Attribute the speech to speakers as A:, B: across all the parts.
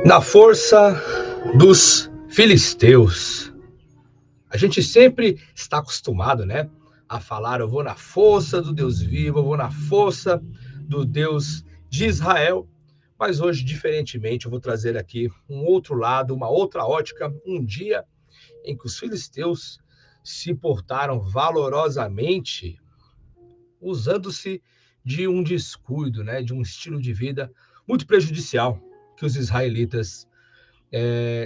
A: Na força dos filisteus. A gente sempre está acostumado, né, a falar: eu vou na força do Deus vivo, eu vou na força do Deus de Israel. Mas hoje, diferentemente, eu vou trazer aqui um outro lado, uma outra ótica, um dia em que os filisteus se portaram valorosamente, usando-se de um descuido, né, de um estilo de vida muito prejudicial que os israelitas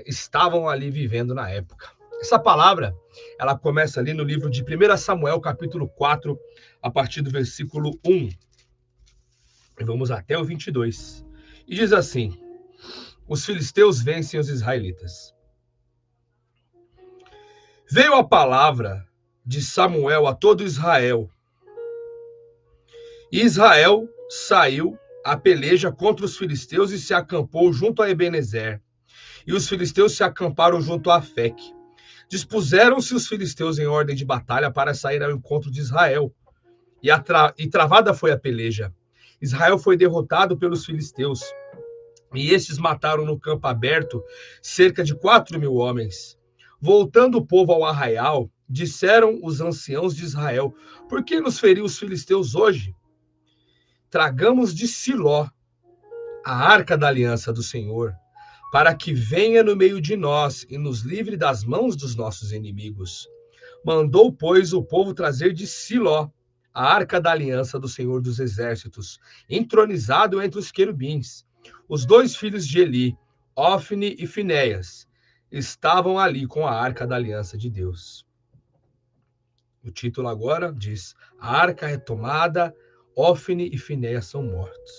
A: estavam ali vivendo na época. Essa palavra, ela começa ali no livro de 1 Samuel, capítulo 4, a partir do versículo 1. E vamos até o 22. E diz assim: os filisteus vencem os israelitas. Veio a palavra de Samuel a todo Israel. E Israel saiu a peleja contra os filisteus e se acampou junto a Ebenezer. E os filisteus se acamparam junto a Afeque. Dispuseram-se os filisteus em ordem de batalha para sair ao encontro de Israel. E travada foi a peleja. Israel foi derrotado pelos filisteus. E estes mataram no campo aberto cerca de 4.000 homens. Voltando o povo ao arraial, disseram os anciãos de Israel: por que nos feriu os filisteus hoje? Tragamos de Siló a arca da aliança do Senhor, para que venha no meio de nós e nos livre das mãos dos nossos inimigos. Mandou, pois, o povo trazer de Siló a arca da aliança do Senhor dos Exércitos, entronizado entre os querubins. Os dois filhos de Eli, Ofne e Finéias, estavam ali com a arca da aliança de Deus. O título agora diz: a arca é tomada, Ofne e Finéias são mortos.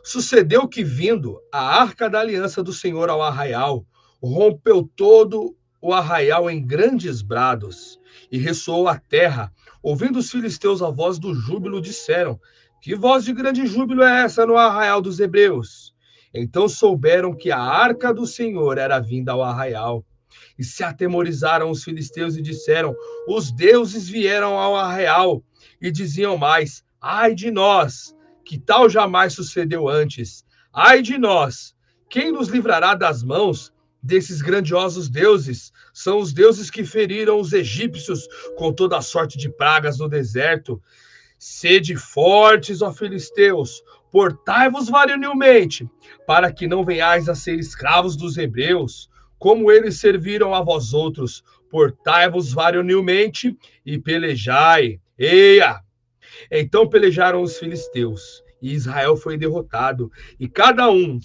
A: Sucedeu que, vindo a arca da aliança do Senhor ao arraial, rompeu todo o arraial em grandes brados, e ressoou a terra. Ouvindo os filisteus a voz do júbilo, disseram: que voz de grande júbilo é essa no arraial dos hebreus? Então souberam que a arca do Senhor era vinda ao arraial. E se atemorizaram os filisteus e disseram: os deuses vieram ao arraial. E diziam mais: ai de nós, que tal jamais sucedeu antes. Ai de nós, quem nos livrará das mãos desses grandiosos deuses? São os deuses que feriram os egípcios com toda a sorte de pragas no deserto. Sede fortes, ó filisteus, portai-vos varonilmente, para que não venhais a ser escravos dos hebreus, como eles serviram a vós outros. Portai-vos varonilmente e pelejai. Eia! Então pelejaram os filisteus, e Israel foi derrotado, e cada um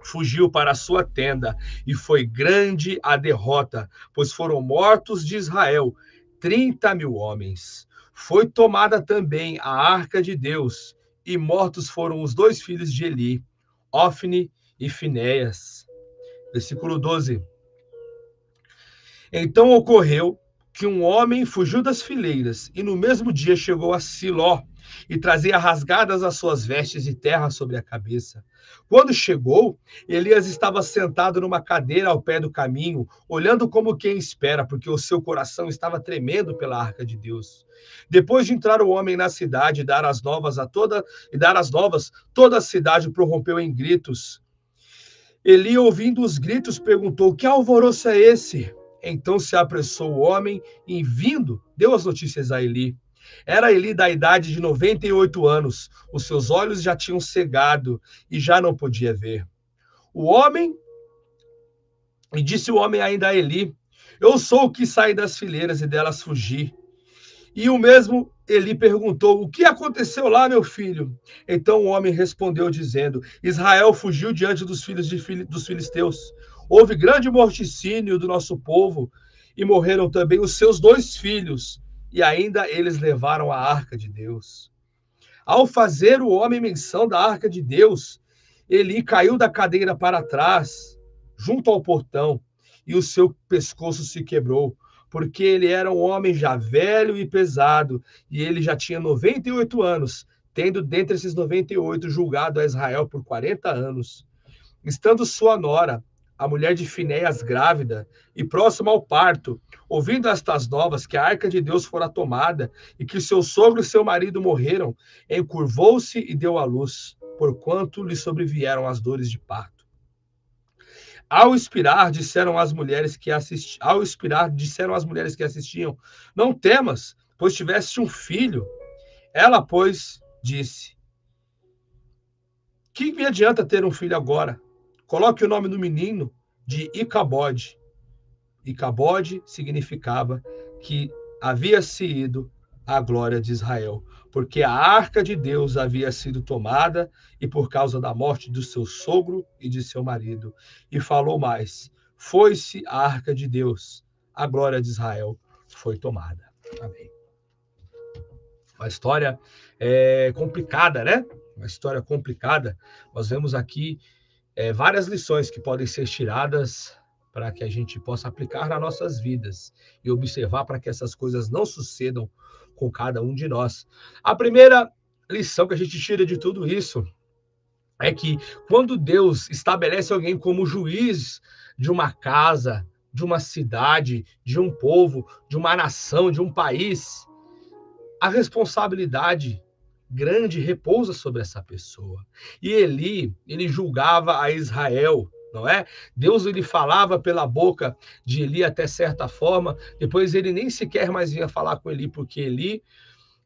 A: fugiu para a sua tenda, e foi grande a derrota, pois foram mortos de Israel 30.000 homens. Foi tomada também a arca de Deus, e mortos foram os dois filhos de Eli, Ofne e Finéias. Versículo 12. Então ocorreu que um homem fugiu das fileiras, e no mesmo dia chegou a Siló, e trazia rasgadas as suas vestes e terra sobre a cabeça. Quando chegou, Elias estava sentado numa cadeira ao pé do caminho, olhando como quem espera, porque o seu coração estava tremendo pela arca de Deus. Depois de entrar o homem na cidade e dar as novas, toda a cidade prorrompeu em gritos. Eli, ouvindo os gritos, perguntou: que alvoroço é esse? Então se apressou o homem e, vindo, deu as notícias a Eli. Era Eli da idade de 98 anos. Os seus olhos já tinham cegado e já não podia ver. E disse o homem ainda a Eli: eu sou o que saí das fileiras e delas fugi. E o mesmo Eli perguntou: o que aconteceu lá, meu filho? Então o homem respondeu, dizendo: Israel fugiu diante dos filhos dos filisteus. Houve grande morticínio do nosso povo, e morreram também os seus dois filhos, e ainda eles levaram a arca de Deus. Ao fazer o homem menção da arca de Deus, Eli caiu da cadeira para trás, junto ao portão, e o seu pescoço se quebrou, porque ele era um homem já velho e pesado, e ele já tinha 98 anos, tendo dentre esses 98 julgado a Israel por 40 anos. Estando sua nora, a mulher de Finéias, grávida e próxima ao parto, ouvindo estas novas, que a arca de Deus fora tomada e que seu sogro e seu marido morreram, encurvou-se e deu à luz, porquanto lhe sobrevieram as dores de parto. Ao expirar, disseram as mulheres que assistiam: Não temas, pois tiveste um filho. Ela, pois, disse: Que me adianta ter um filho agora? Coloque o nome do menino de Icabode. Icabode significava que havia sido a glória de Israel, porque a arca de Deus havia sido tomada e por causa da morte do seu sogro e de seu marido. E falou mais: Foi-se a arca de Deus, a glória de Israel foi tomada. Amém. Uma história complicada, né? Uma história complicada. Nós vemos aqui várias lições que podem ser tiradas para que a gente possa aplicar nas nossas vidas e observar para que essas coisas não sucedam com cada um de nós. A primeira lição que a gente tira de tudo isso é que quando Deus estabelece alguém como juiz de uma casa, de uma cidade, de um povo, de uma nação, de um país, a responsabilidade grande repousa sobre essa pessoa. E Eli, ele julgava a Israel, não é? Deus ele falava pela boca de Eli até certa forma, depois ele nem sequer mais vinha falar com Eli, porque Eli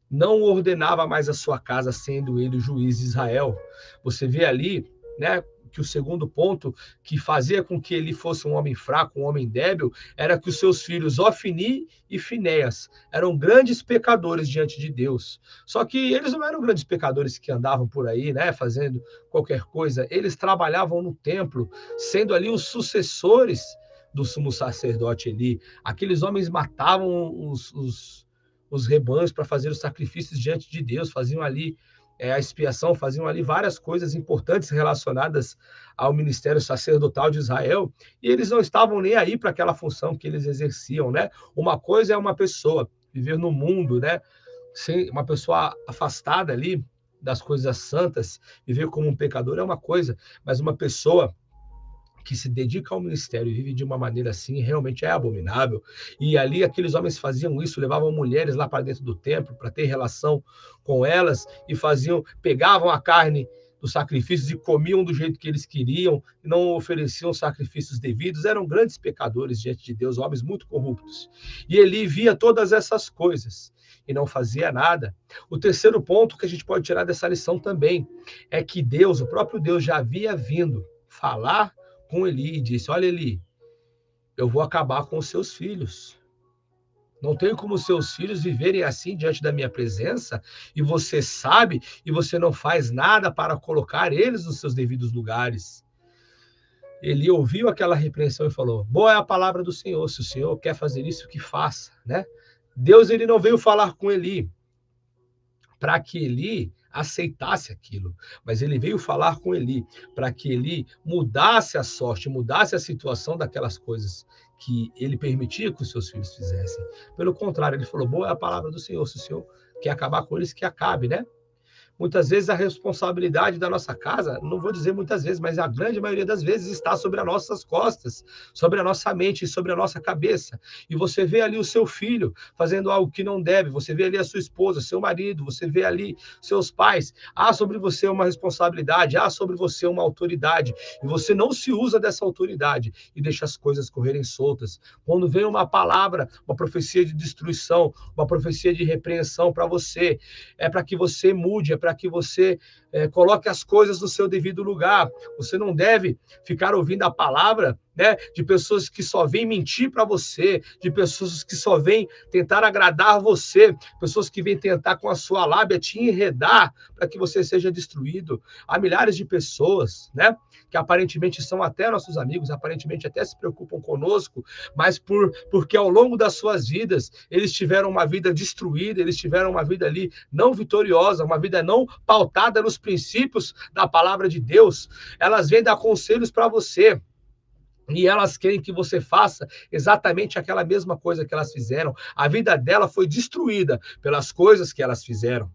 A: não ordenava mais a sua casa, sendo ele o juiz de Israel. Você vê ali, né, que o segundo ponto que fazia com que ele fosse um homem fraco, um homem débil, era que os seus filhos Ofni e Finéias eram grandes pecadores diante de Deus. Só que eles não eram grandes pecadores que andavam por aí, né, fazendo qualquer coisa. Eles trabalhavam no templo, sendo ali os sucessores do sumo sacerdote Eli. Aqueles homens matavam os rebanhos para fazer os sacrifícios diante de Deus, faziam ali a expiação, faziam ali várias coisas importantes relacionadas ao ministério sacerdotal de Israel, e eles não estavam nem aí para aquela função que eles exerciam, né? Uma coisa é uma pessoa viver no mundo, né? Sem uma pessoa afastada ali das coisas santas, viver como um pecador é uma coisa, mas uma pessoa que se dedica ao ministério e vive de uma maneira assim, realmente é abominável. E ali aqueles homens faziam isso, levavam mulheres lá para dentro do templo para ter relação com elas e pegavam a carne dos sacrifícios e comiam do jeito que eles queriam, não ofereciam sacrifícios devidos, eram grandes pecadores diante de Deus, homens muito corruptos. E Eli via todas essas coisas e não fazia nada. O terceiro ponto que a gente pode tirar dessa lição também é que Deus, o próprio Deus, já havia vindo falar com Eli e disse: Olha, Eli, eu vou acabar com os seus filhos. Não tenho como seus filhos viverem assim diante da minha presença, e você sabe, e você não faz nada para colocar eles nos seus devidos lugares. Eli ouviu aquela repreensão e falou: Boa é a palavra do Senhor, se o Senhor quer fazer isso, que faça, né? Deus ele não veio falar com Eli para que Eli aceitasse aquilo, mas ele veio falar com Eli para que Eli mudasse a sorte, mudasse a situação daquelas coisas que ele permitia que os seus filhos fizessem. Pelo contrário, ele falou: boa é a palavra do Senhor, se o Senhor quer acabar com eles, que acabe, né? Muitas vezes a responsabilidade da nossa casa, não vou dizer muitas vezes, mas a grande maioria das vezes está sobre as nossas costas, sobre a nossa mente, sobre a nossa cabeça. E você vê ali o seu filho fazendo algo que não deve, você vê ali a sua esposa, seu marido, você vê ali seus pais. Há sobre você uma responsabilidade, há sobre você uma autoridade, e você não se usa dessa autoridade e deixa as coisas correrem soltas. Quando vem uma palavra, uma profecia de destruição, uma profecia de repreensão para você, é para que você mude, é para que você coloque as coisas no seu devido lugar. Você não deve ficar ouvindo a palavra, né, de pessoas que só vêm mentir para você, de pessoas que só vêm tentar agradar você, pessoas que vêm tentar com a sua lábia te enredar para que você seja destruído. Há milhares de pessoas, né, que aparentemente são até nossos amigos, aparentemente até se preocupam conosco, mas porque ao longo das suas vidas eles tiveram uma vida destruída, eles tiveram uma vida ali não vitoriosa, uma vida não pautada nos princípios da palavra de Deus. Elas vêm dar conselhos para você, e elas querem que você faça exatamente aquela mesma coisa que elas fizeram. A vida dela foi destruída pelas coisas que elas fizeram,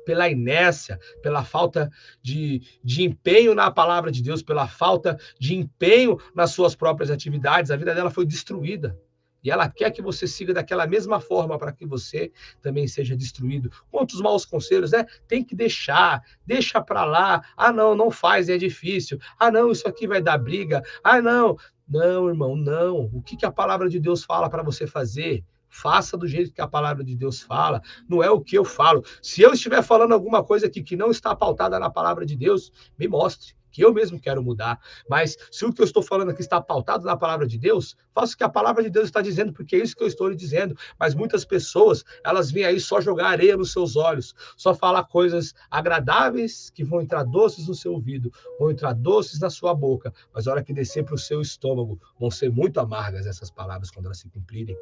A: pela inércia, pela falta de empenho na palavra de Deus, pela falta de empenho nas suas próprias atividades. A vida dela foi destruída. E ela quer que você siga daquela mesma forma para que você também seja destruído. Quantos maus conselhos, né? Tem que deixar, deixa para lá. Ah, não, não faz, é difícil. Ah, não, isso aqui vai dar briga. Ah, não. Não, irmão, não. O que a palavra de Deus fala para você fazer? Faça do jeito que a palavra de Deus fala. Não é o que eu falo. Se eu estiver falando alguma coisa aqui que não está pautada na palavra de Deus, me mostre, que eu mesmo quero mudar. Mas se o que eu estou falando aqui está pautado na palavra de Deus, faça o que a palavra de Deus está dizendo, porque é isso que eu estou lhe dizendo. Mas muitas pessoas, elas vêm aí só jogar areia nos seus olhos, só falar coisas agradáveis que vão entrar doces no seu ouvido, vão entrar doces na sua boca, mas a hora que descer para o seu estômago, vão ser muito amargas essas palavras quando elas se cumprirem.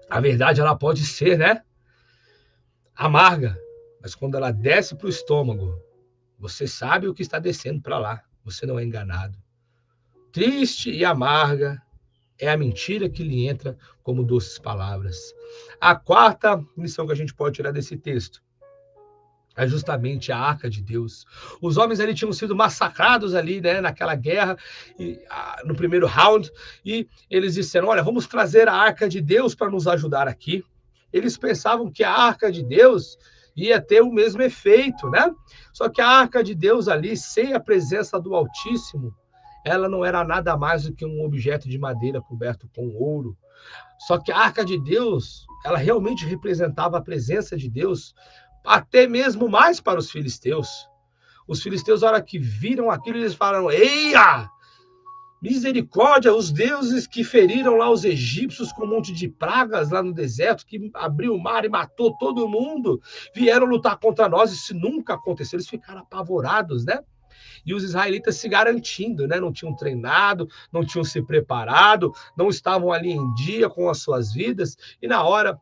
A: A verdade, ela pode ser, né, amarga, mas quando ela desce para o estômago, você sabe o que está descendo para lá. Você não é enganado. Triste e amarga é a mentira que lhe entra como doces palavras. A quarta lição que a gente pode tirar desse texto é justamente a arca de Deus. Os homens ali tinham sido massacrados ali, né, naquela guerra, no primeiro round, e eles disseram, olha, vamos trazer a arca de Deus para nos ajudar aqui. Eles pensavam que a arca de Deus ia ter o mesmo efeito, né? Só que a arca de Deus ali, sem a presença do Altíssimo, ela não era nada mais do que um objeto de madeira coberto com ouro. Só que a arca de Deus, ela realmente representava a presença de Deus, até mesmo mais para os filisteus. Os filisteus, na hora que viram aquilo, eles falaram, eia! Misericórdia, os deuses que feriram lá os egípcios com um monte de pragas lá no deserto, que abriu o mar e matou todo mundo, vieram lutar contra nós, isso nunca aconteceu. Eles ficaram apavorados, né? E os israelitas se garantindo, né? Não tinham treinado, não tinham se preparado, não estavam ali em dia com as suas vidas, e na hora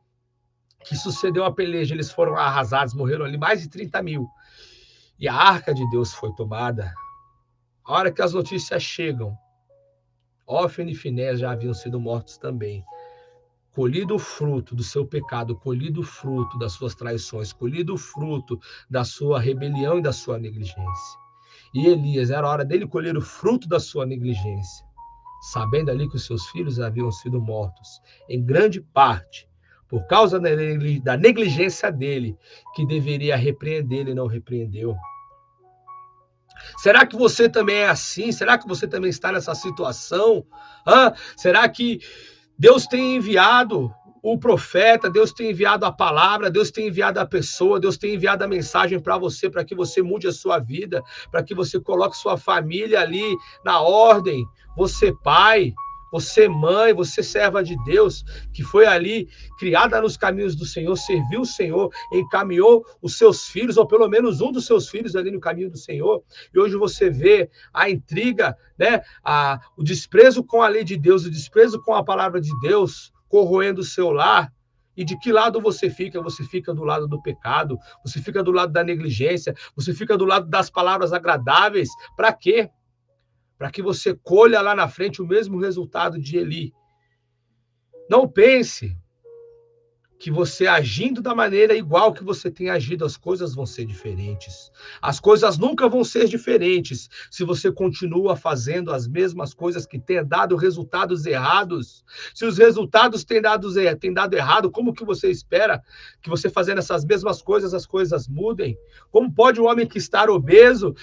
A: que sucedeu a peleja, eles foram arrasados, morreram ali mais de 30 mil. E a arca de Deus foi tomada. A hora que as notícias chegam, Hófni e Finés já haviam sido mortos também. Colhido o fruto do seu pecado, colhido o fruto das suas traições, colhido o fruto da sua rebelião e da sua negligência. E Elias, era a hora dele colher o fruto da sua negligência, sabendo ali que os seus filhos haviam sido mortos, em grande parte, por causa da negligência dele, que deveria repreendê-lo e não repreendeu. Será que você também é assim? Será que você também está nessa situação? Será que Deus tem enviado o profeta, Deus tem enviado a palavra, Deus tem enviado a pessoa, Deus tem enviado a mensagem para você, para que você mude a sua vida, para que você coloque sua família ali na ordem? Você pai, você mãe, você serva de Deus, que foi ali criada nos caminhos do Senhor, serviu o Senhor, encaminhou os seus filhos, ou pelo menos um dos seus filhos ali no caminho do Senhor, e hoje você vê a intriga, né? O desprezo com a lei de Deus, o desprezo com a palavra de Deus, corroendo o seu lar. E de que lado você fica? Você fica do lado do pecado, você fica do lado da negligência, você fica do lado das palavras agradáveis. Para quê? Para que você colha lá na frente o mesmo resultado de Eli. Não pense que você agindo da maneira igual que você tem agido, as coisas vão ser diferentes. As coisas nunca vão ser diferentes se você continua fazendo as mesmas coisas que têm dado resultados errados. Se os resultados têm dado errado, como que você espera que você fazendo essas mesmas coisas, as coisas mudem? Como pode um homem que está obeso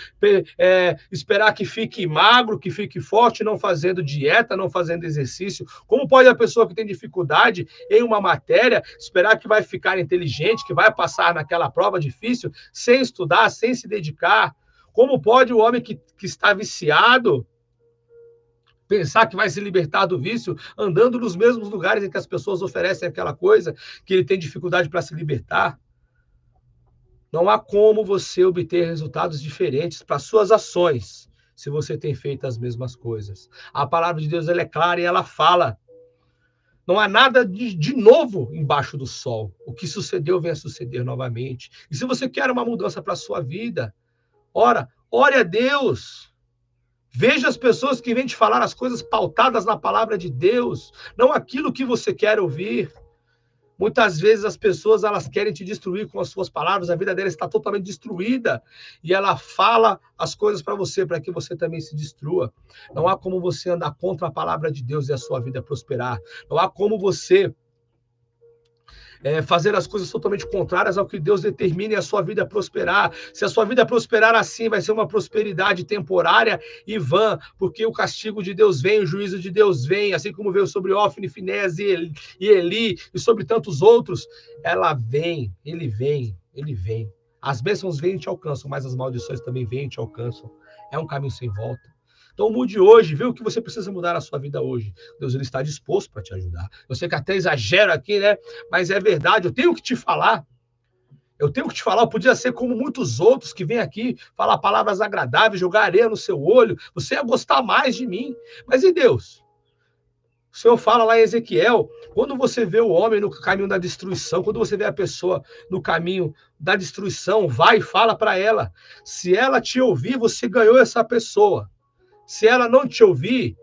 A: esperar que fique magro, que fique forte, não fazendo dieta, não fazendo exercício? Como pode a pessoa que tem dificuldade em uma matéria esperar que vai ficar inteligente, que vai passar naquela prova difícil, sem estudar, sem se dedicar? Como pode o homem que está viciado pensar que vai se libertar do vício andando nos mesmos lugares em que as pessoas oferecem aquela coisa que ele tem dificuldade para se libertar? Não há como você obter resultados diferentes para suas ações se você tem feito as mesmas coisas. A palavra de Deus, ela é clara e ela fala. Não há nada de novo embaixo do sol. O que sucedeu vem a suceder novamente. E se você quer uma mudança para a sua vida, ore a Deus. Veja as pessoas que vêm te falar as coisas pautadas na palavra de Deus, não aquilo que você quer ouvir. Muitas vezes as pessoas elas querem te destruir com as suas palavras, a vida delas está totalmente destruída e ela fala as coisas para você, para que você também se destrua. Não há como você andar contra a palavra de Deus e a sua vida prosperar. Não há como você fazer as coisas totalmente contrárias ao que Deus determina e a sua vida prosperar. Se a sua vida prosperar assim, vai ser uma prosperidade temporária e vã, porque o castigo de Deus vem, o juízo de Deus vem, assim como veio sobre Ofni, Finés e Eli e sobre tantos outros, ela vem, ele vem, ele vem. As bênçãos vêm e te alcançam, mas as maldições também vêm e te alcançam. É um caminho sem volta. Então mude hoje, vê o que você precisa mudar na sua vida hoje. Deus ele está disposto para te ajudar. Eu sei que até exagero aqui, né? Mas é verdade, eu tenho que te falar. Eu tenho que te falar, eu podia ser como muitos outros que vêm aqui falar palavras agradáveis, jogar areia no seu olho. Você ia gostar mais de mim. Mas e Deus? O Senhor fala lá em Ezequiel, quando você vê o homem no caminho da destruição, quando você vê a pessoa no caminho da destruição, vai e fala para ela. Se ela te ouvir, você ganhou essa pessoa. Se ela não te ouvir,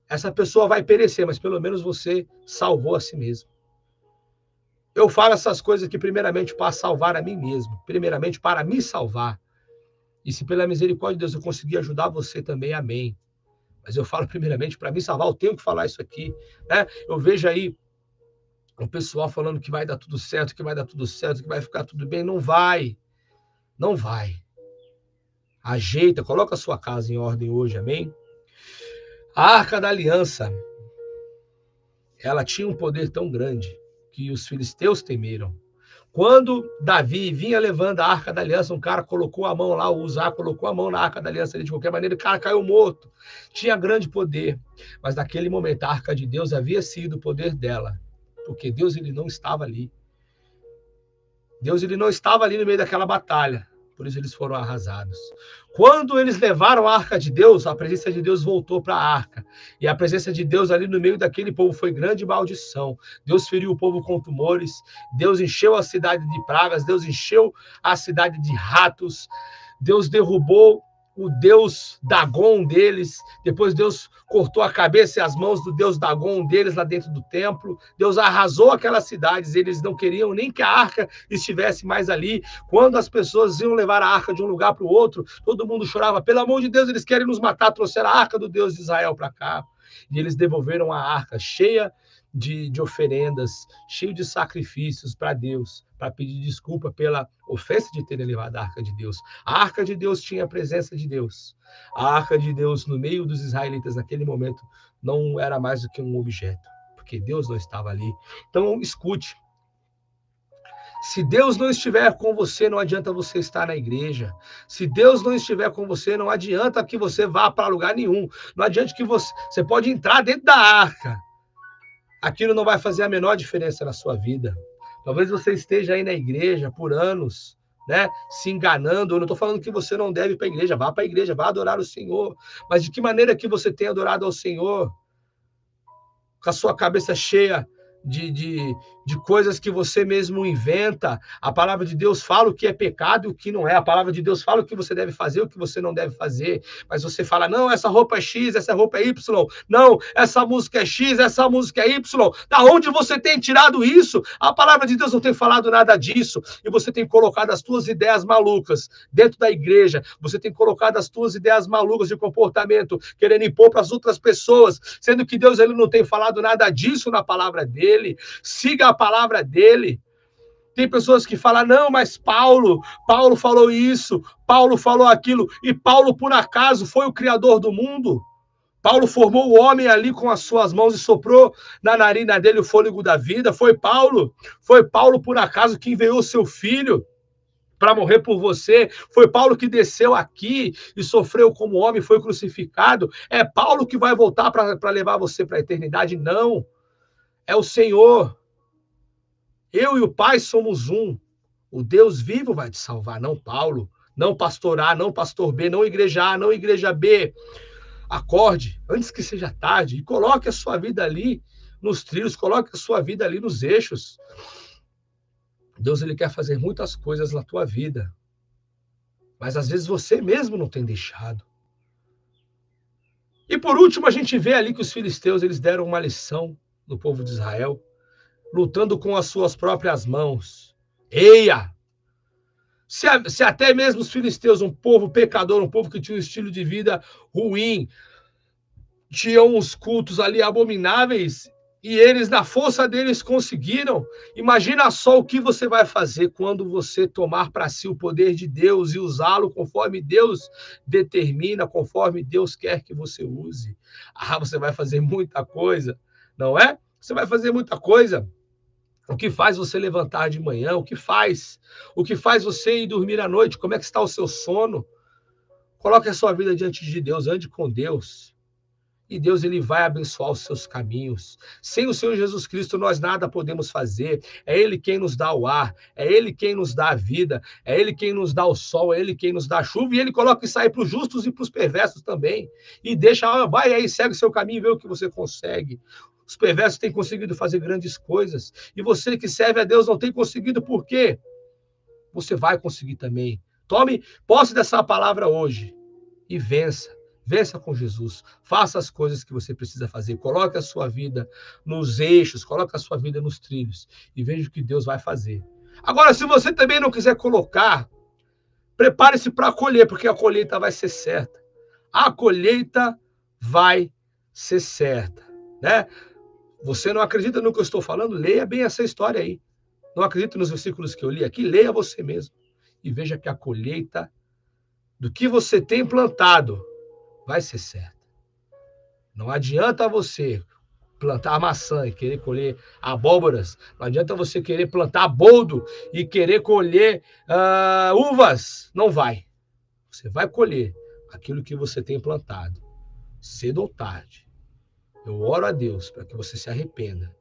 A: essa pessoa vai perecer, mas pelo menos você salvou a si mesmo. Eu falo essas coisas aqui primeiramente para salvar a mim mesmo, primeiramente para me salvar. E se pela misericórdia de Deus eu conseguir ajudar você também, amém. Mas eu falo primeiramente para me salvar, eu tenho que falar isso aqui, né? Eu vejo aí o pessoal falando que vai dar tudo certo, que vai dar tudo certo, que vai ficar tudo bem. Não vai, não vai. Ajeita, coloca a sua casa em ordem hoje, amém? A Arca da Aliança, ela tinha um poder tão grande que os filisteus temeram. Quando Davi vinha levando a Arca da Aliança, um cara colocou a mão lá, o Uzá colocou a mão na Arca da Aliança, de qualquer maneira, o cara caiu morto. Tinha grande poder, mas naquele momento a Arca de Deus havia sido o poder dela, porque Deus ele não estava ali. Deus ele não estava ali no meio daquela batalha. Por isso eles foram arrasados. Quando eles levaram a Arca de Deus, a presença de Deus voltou para a Arca. E a presença de Deus ali no meio daquele povo foi grande maldição. Deus feriu o povo com tumores. Deus encheu a cidade de pragas. Deus encheu a cidade de ratos. Deus derrubou o deus Dagon deles. Depois Deus cortou a cabeça e as mãos do deus Dagon deles lá dentro do templo. Deus arrasou aquelas cidades. Eles não queriam nem que a arca estivesse mais ali. Quando as pessoas iam levar a arca de um lugar para o outro, todo mundo chorava, pelo amor de Deus, eles querem nos matar. Trouxeram a arca do Deus de Israel para cá. E eles devolveram a arca cheia de oferendas, cheio de sacrifícios para Deus, para pedir desculpa pela ofensa de terem levado a Arca de Deus. A Arca de Deus tinha a presença de Deus. A Arca de Deus, no meio dos israelitas, naquele momento, não era mais do que um objeto, porque Deus não estava ali. Então, escute. Se Deus não estiver com você, não adianta você estar na igreja. Se Deus não estiver com você, não adianta que você vá para lugar nenhum. Não adianta que você pode entrar dentro da arca. Aquilo não vai fazer a menor diferença na sua vida. Talvez você esteja aí na igreja por anos, né, se enganando. Eu não estou falando que você não deve ir para a igreja. Vá para a igreja, vá adorar o Senhor. Mas de que maneira que você tem adorado ao Senhor? Com a sua cabeça cheia de coisas que você mesmo inventa. A palavra de Deus fala o que é pecado e o que não é. A palavra de Deus fala o que você deve fazer e o que você não deve fazer. Mas você fala, não, essa roupa é X, essa roupa é Y. Não, essa música é X, essa música é Y. Da onde você tem tirado isso? A palavra de Deus não tem falado nada disso. E você tem colocado as suas ideias malucas dentro da igreja. Você tem colocado as suas ideias malucas de comportamento, querendo impor para as outras pessoas, sendo que Deus ele não tem falado nada disso na palavra dele. Siga a palavra dele. Tem pessoas que falam, não, mas Paulo falou isso, Paulo falou aquilo, e Paulo, por acaso, foi o criador do mundo? Paulo formou o homem ali com as suas mãos e soprou na narina dele o fôlego da vida. Foi Paulo, por acaso, que enviou seu filho para morrer por você. Foi Paulo que desceu aqui e sofreu como homem, foi crucificado. É Paulo que vai voltar para levar você para a eternidade? Não. É o Senhor. Eu e o Pai somos um. O Deus vivo vai te salvar, não Paulo. Não pastor A, não pastor B, não igreja A, não igreja B. Acorde antes que seja tarde e coloque a sua vida ali nos trilhos, coloque a sua vida ali nos eixos. Deus ele quer fazer muitas coisas na tua vida. Mas às vezes você mesmo não tem deixado. E por último, a gente vê ali que os filisteus eles deram uma lição no povo de Israel. lutando com as suas próprias mãos. Eia! Se até mesmo os filisteus, um povo pecador, um povo que tinha um estilo de vida ruim, tinham uns cultos ali abomináveis, e eles, na força deles, conseguiram. Imagina só o que você vai fazer quando você tomar para si o poder de Deus e usá-lo conforme Deus determina, conforme Deus quer que você use. Ah, você vai fazer muita coisa, não é? Você vai fazer muita coisa. O que faz você levantar de manhã? O que faz você ir dormir à noite? Como é que está o seu sono? Coloque a sua vida diante de Deus, ande com Deus. E Deus, ele vai abençoar os seus caminhos. Sem o Senhor Jesus Cristo, nós nada podemos fazer. É Ele quem nos dá o ar, é Ele quem nos dá a vida, é Ele quem nos dá o sol, é Ele quem nos dá a chuva, e Ele coloca isso aí para os justos e para os perversos também. E deixa, vai aí, segue o seu caminho e vê o que você consegue. Os perversos têm conseguido fazer grandes coisas. E você que serve a Deus não tem conseguido, por quê? Você vai conseguir também. Tome posse dessa palavra hoje e vença. Vença com Jesus. Faça as coisas que você precisa fazer. Coloque a sua vida nos eixos, coloque a sua vida nos trilhos e veja o que Deus vai fazer. Agora, se você também não quiser colocar, prepare-se para colher, porque a colheita vai ser certa. A colheita vai ser certa, né? Você não acredita no que eu estou falando? Leia bem essa história aí. Não acredita nos versículos que eu li aqui? Leia você mesmo e veja que a colheita do que você tem plantado vai ser certa. Não adianta você plantar maçã e querer colher abóboras. Não adianta você querer plantar boldo e querer colher uvas. Não vai. Você vai colher aquilo que você tem plantado, cedo ou tarde. Eu oro a Deus para que você se arrependa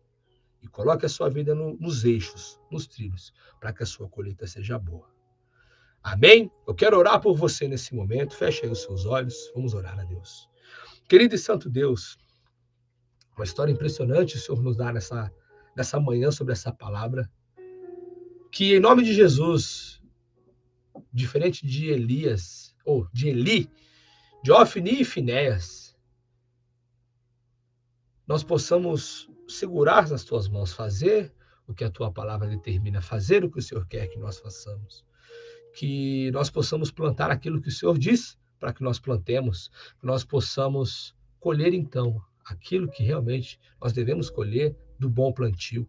A: e coloque a sua vida nos eixos, nos trilhos, para que a sua colheita seja boa. Amém? Eu quero orar por você nesse momento. Feche aí os seus olhos. Vamos orar a Deus. Querido e santo Deus, uma história impressionante o Senhor nos dá nessa manhã sobre essa palavra. Que em nome de Jesus, diferente de Elias, ou de Eli, de Ofni e Finéias, nós possamos segurar nas tuas mãos, fazer o que a tua palavra determina, fazer o que o Senhor quer que nós façamos. Que nós possamos plantar aquilo que o Senhor diz para que nós plantemos, que nós possamos colher, então, aquilo que realmente nós devemos colher do bom plantio.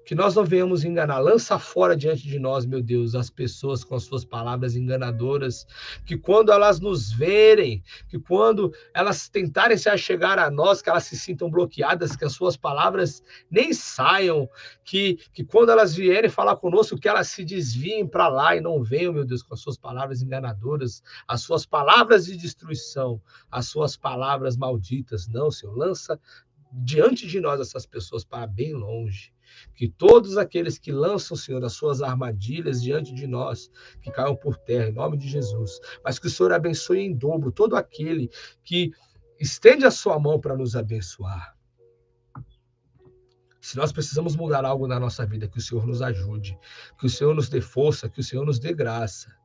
A: Que nós não venhamos enganar. Lança fora diante de nós, meu Deus, as pessoas com as suas palavras enganadoras, que quando elas nos verem, que quando elas tentarem se achegar a nós, que elas se sintam bloqueadas, que as suas palavras nem saiam, que quando elas vierem falar conosco, que elas se desviem para lá e não venham, meu Deus, com as suas palavras enganadoras, as suas palavras de destruição, as suas palavras malditas. Não, Senhor, lança diante de nós essas pessoas para bem longe. Que todos aqueles que lançam, Senhor, as suas armadilhas diante de nós, que caiam por terra, em nome de Jesus. Mas que o Senhor abençoe em dobro todo aquele que estende a sua mão para nos abençoar. Se nós precisamos mudar algo na nossa vida, que o Senhor nos ajude, que o Senhor nos dê força, que o Senhor nos dê graça.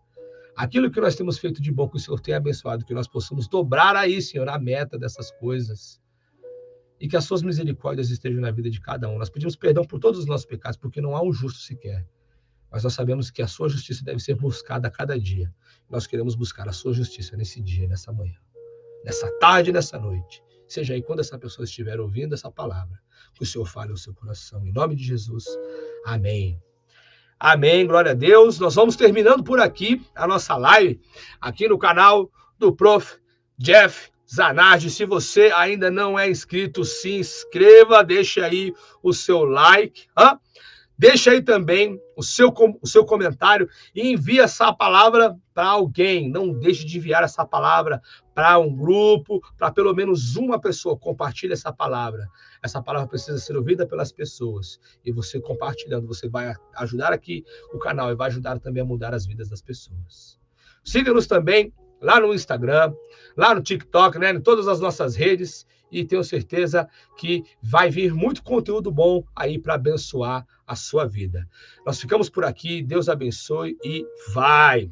A: Aquilo que nós temos feito de bom, que o Senhor tenha abençoado, que nós possamos dobrar aí, Senhor, a meta dessas coisas. E que as suas misericórdias estejam na vida de cada um. Nós pedimos perdão por todos os nossos pecados, porque não há um justo sequer. Mas nós sabemos que a sua justiça deve ser buscada a cada dia. Nós queremos buscar a sua justiça nesse dia, nessa manhã, nessa tarde, nessa noite. Seja aí quando essa pessoa estiver ouvindo essa palavra, que o Senhor fale ao seu coração. Em nome de Jesus. Amém. Amém, glória a Deus. Nós vamos terminando por aqui a nossa live, aqui no canal do Prof. Jeff Zanardi. Se você ainda não é inscrito, se inscreva, deixe aí o seu like, deixe aí também o seu comentário e envie essa palavra para alguém. Não deixe de enviar essa palavra para um grupo, para pelo menos uma pessoa. Compartilhe essa palavra. Essa palavra precisa ser ouvida pelas pessoas. E você compartilhando, você vai ajudar aqui o canal e vai ajudar também a mudar as vidas das pessoas. Siga-nos também lá no Instagram, lá no TikTok, né, em todas as nossas redes, e tenho certeza que vai vir muito conteúdo bom aí para abençoar a sua vida. Nós ficamos por aqui, Deus abençoe e vai!